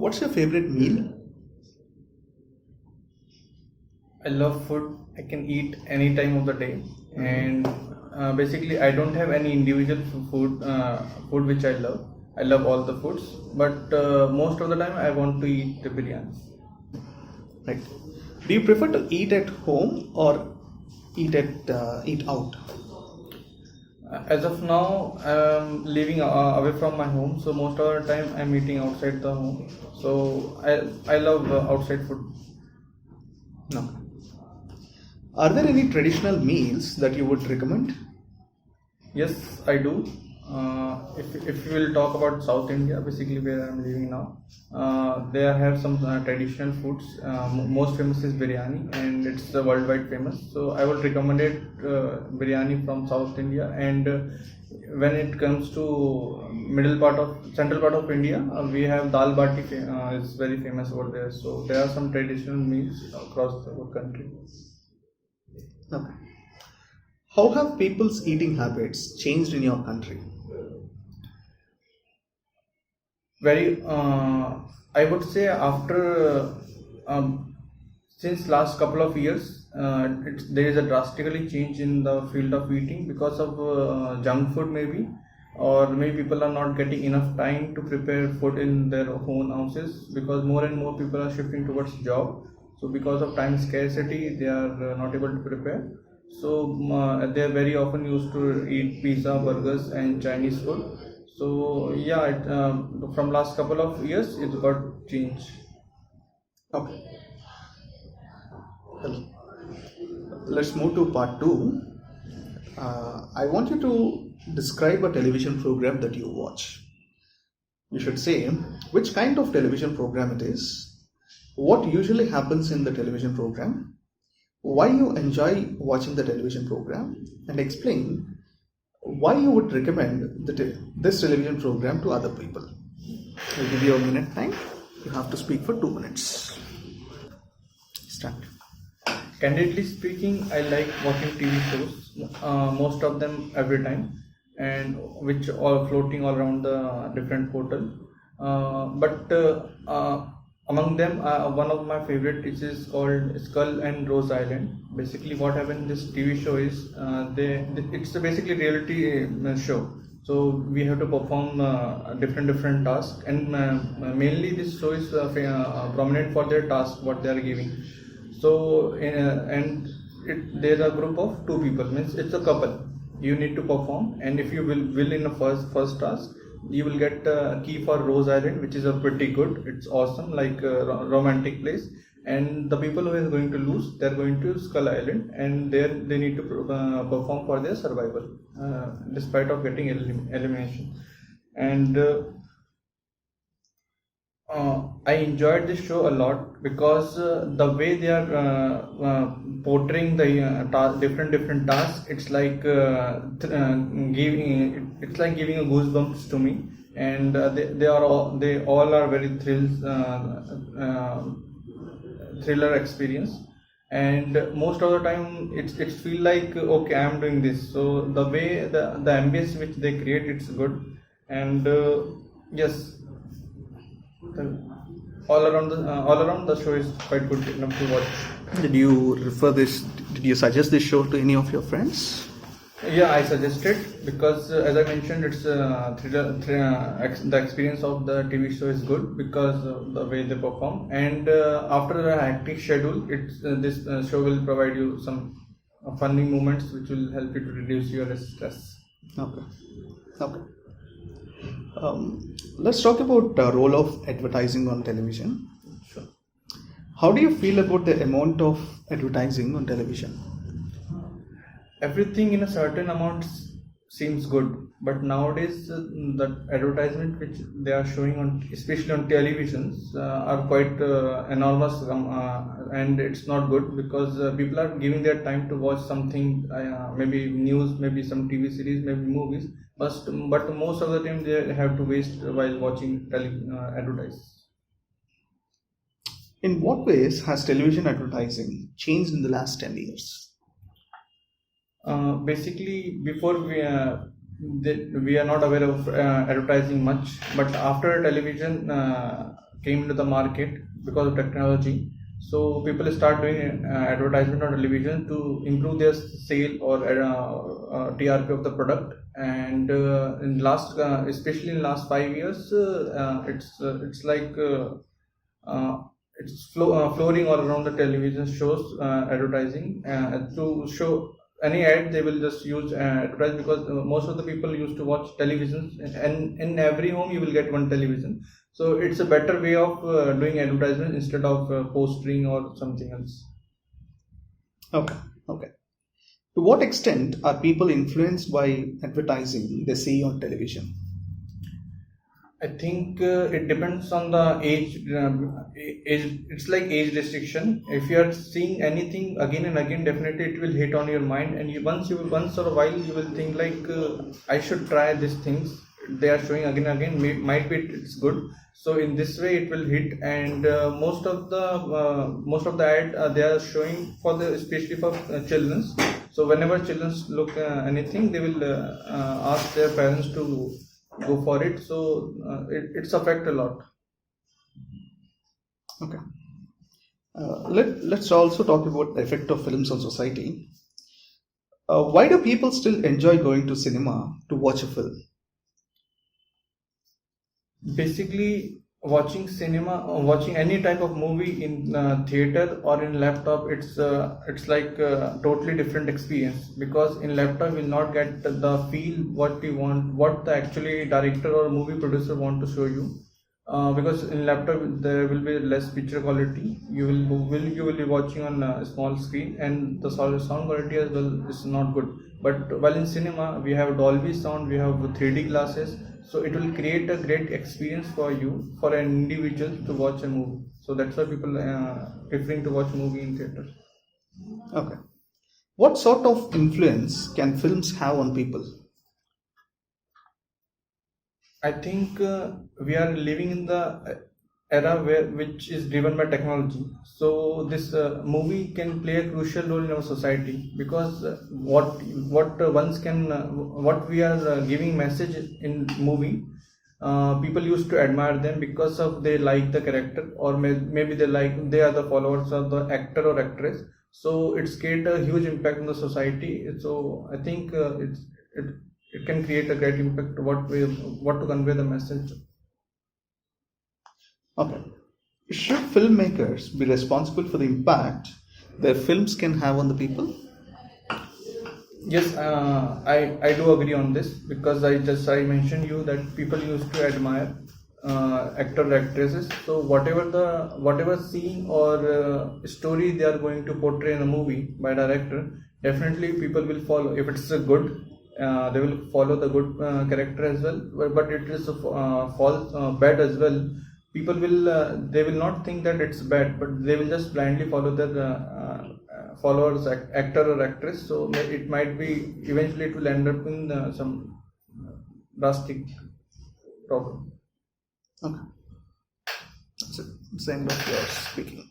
What's your favorite meal? I love food. I can eat any time of the day, and basically I don't have any individual food which I love. I love all the foods, but most of the time I want to eat the biryani. Right. Do you prefer to eat at home or eat out? As of now, I'm living away from my home, so most of the time I'm eating outside the home. So I love outside food. No. Are there any traditional meals that you would recommend? Yes, I do. If we will talk about South India, basically where I'm living now, they have some traditional foods. Most famous is biryani, and it's worldwide famous. So I would recommend it biryani from South India. And when it comes to central part of India, we have dal bati. It's very famous over there. So there are some traditional meals across the whole country. Okay. How have people's eating habits changed in your country? I would say after since last couple of years, there is a drastically change in the field of eating because of junk food maybe, or maybe people are not getting enough time to prepare food in their own houses because more and more people are shifting towards job. So because of time scarcity, they are not able to prepare. So they are very often used to eat pizza, burgers, and Chinese food. So yeah, from last couple of years, it's got changed. Okay. Well, let's move to part two. I want you to describe a television program that you watch. You should say which kind of television program it is, what usually happens in the television program, why you enjoy watching the television program, and explain why you would recommend this television program to other people. I'll give you a minute time. You have to speak for 2 minutes. Start. Candidly speaking, I like watching TV shows, most of them every time, and which are floating all around the different portal. But among them, one of my favorite is called Skull and Rose Island. Basically, what happened in this TV show is it's a basically reality show. So we have to perform different tasks, and mainly this show is prominent for their task what they are giving. So there's a group of two people, means it's a couple. You need to perform, and if you will in the first task, you will get a key for Rose Island, which is a pretty good. It's awesome, like a romantic place. And the people who are going to lose, they're going to Skull Island, and there they need to perform for their survival, despite of getting elimination. And I enjoyed this show a lot because the way they are portraying the different tasks, it's like giving a goosebumps to me, and they all are very thriller experience, and most of the time it's feel like okay, I'm doing this. So the way the ambience which they create, it's good, and yes. All around the show is quite good enough to watch. Did you suggest this show to any of your friends? Yeah, I suggested because as I mentioned, it's the experience of the TV show is good because of the way they perform, and after the hectic schedule, this show will provide you some funny moments which will help you to reduce your stress. Okay. Let's talk about the role of advertising on television. Sure. How do you feel about the amount of advertising on television? Everything in a certain amount seems good, but nowadays the advertisement which they are showing on, especially on televisions, are quite enormous, and it's not good because people are giving their time to watch something, maybe news, maybe some TV series, maybe movies, but most of the time they have to waste while watching advertise. In what ways has television advertising changed in the last 10 years? Basically, before we are not aware of advertising much, but after television, came into the market because of technology. So people start doing advertisement on television to improve their sale or TRP of the product. And in last, especially in last 5 years, it's like flooring all around the television shows, advertising to show any ad. They will just use advertise, because most of the people used to watch televisions, and in every home you will get one television. So it's a better way of doing advertisement instead of postering or something else. Okay, okay. To what extent are people influenced by advertising they see on television? I think it depends on the age. Age, it's like age restriction. If you are seeing anything again and again, definitely it will hit on your mind, and once or a while you will think like, I should try these things. They are showing again and again. Might be it's good. So in this way it will hit, and most of the ad they are showing for the, especially for children. So whenever children look anything, they will ask their parents to go for it. So it's affect a lot. Okay. Let's also talk about the effect of films on society. Why do people still enjoy going to cinema to watch a film? Basically, watching cinema, watching any type of movie in theater or in laptop, it's like a totally different experience, because in laptop you will not get the feel what we want, what the actually director or movie producer want to show you. Because in laptop there will be less picture quality. You will be watching on a small screen, and the sound quality as well is not good. But while in cinema we have Dolby sound, we have 3D glasses, so it will create a great experience for you, for an individual to watch a movie. So that's why people preferring to watch movie in theater. Okay. What sort of influence can films have on people? I think we are living in the era which is driven by technology. So this movie can play a crucial role in our society, because what we are giving message in movie, people used to admire them because of they like the character, or maybe they are the followers of the actor or actress. So it's create a huge impact on the society. So I think it can create a great impact what to convey the message. Okay. Should filmmakers be responsible for the impact their films can have on the people? Yes, I do agree on this, because I mentioned you that people used to admire actor actresses. So whatever scene or story they are going to portray in a movie by director, definitely people will follow. If it's a good, they will follow the good character as well. But it is a false bad as well. People will they will not think that it's bad, but they will just blindly follow their followers, actor or actress. So it might be eventually it will end up in some drastic problem. Okay. That's it. It's the end of your speaking.